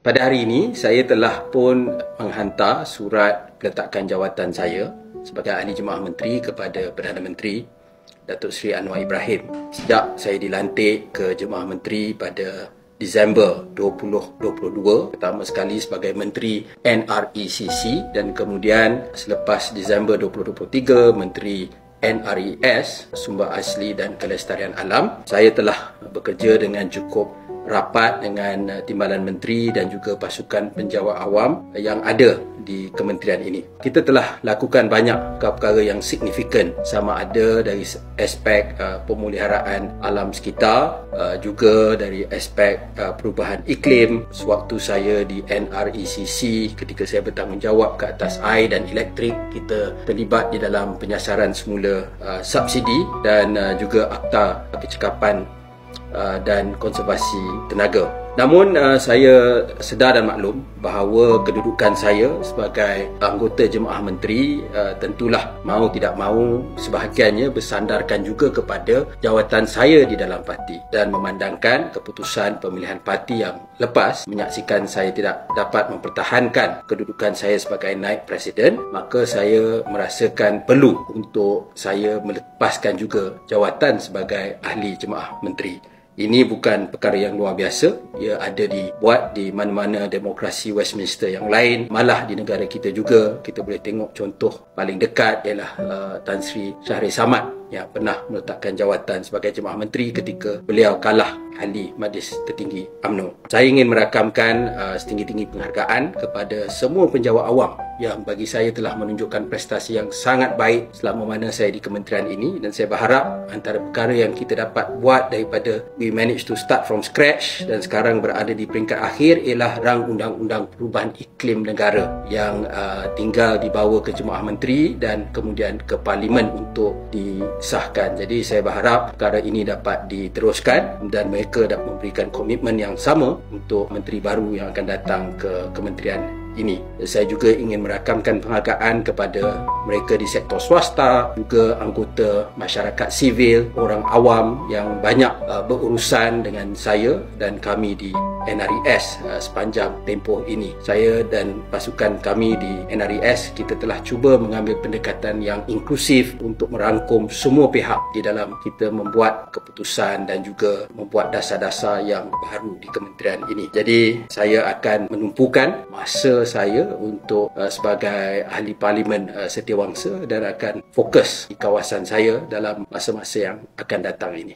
Pada hari ini, saya telah pun menghantar surat peletakan jawatan saya sebagai Ahli Jemaah Menteri kepada Perdana Menteri Datuk Seri Anwar Ibrahim. Sejak saya dilantik ke Jemaah Menteri pada Disember 2022, pertama sekali sebagai Menteri NRECC dan kemudian selepas Disember 2023 Menteri NRES, Sumber Asli dan Kelestarian Alam. Saya telah bekerja dengan cukup rapat dengan Timbalan Menteri dan juga pasukan penjawat awam yang ada di kementerian ini. Kita telah lakukan banyak perkara yang signifikan, sama ada dari aspek pemeliharaan alam sekitar, juga dari aspek perubahan iklim. Sewaktu saya di NRECC, ketika saya bertanggungjawab ke atas air dan elektrik, kita terlibat di dalam penyasaran semula subsidi dan juga Akta Kecekapan dan konservasi tenaga. Namun saya sedar dan maklum bahawa kedudukan saya sebagai anggota Jemaah Menteri tentulah mahu tidak mahu sebahagiannya bersandarkan juga kepada jawatan saya di dalam parti, dan memandangkan keputusan pemilihan parti yang lepas menyaksikan saya tidak dapat mempertahankan kedudukan saya sebagai naib presiden, maka saya merasakan perlu untuk saya melepaskan juga jawatan sebagai Ahli Jemaah Menteri. Ini bukan perkara yang luar biasa. Ia ada dibuat di mana-mana demokrasi Westminster yang lain. Malah di negara kita juga, kita boleh tengok contoh paling dekat ialah Tan Sri Shahriar Samad yang pernah meletakkan jawatan sebagai Jemaah Menteri ketika beliau kalah Ahli Majlis Tertinggi UMNO. Saya ingin merakamkan setinggi-tinggi penghargaan kepada semua penjawat awam yang bagi saya telah menunjukkan prestasi yang sangat baik selama mana saya di kementerian ini, dan saya berharap antara perkara yang kita dapat buat daripada we manage to start from scratch dan sekarang berada di peringkat akhir ialah rang undang-undang perubahan iklim negara yang tinggal dibawa ke Jemaah Menteri dan kemudian ke Parlimen untuk disahkan. Jadi saya berharap perkara ini dapat diteruskan dan mereka dapat memberikan komitmen yang sama untuk menteri baru yang akan datang ke kementerian ini. Saya juga ingin merakamkan penghargaan kepada mereka di sektor swasta, juga anggota masyarakat sivil, orang awam yang banyak berurusan dengan saya dan kami di NRES sepanjang tempoh ini. Saya dan pasukan kami di NRES, kita telah cuba mengambil pendekatan yang inklusif untuk merangkum semua pihak di dalam kita membuat keputusan dan juga membuat dasar-dasar yang baru di kementerian ini. Jadi saya akan menumpukan masa saya untuk sebagai Ahli Parlimen Setiawangsa dan akan fokus di kawasan saya dalam masa-masa yang akan datang ini.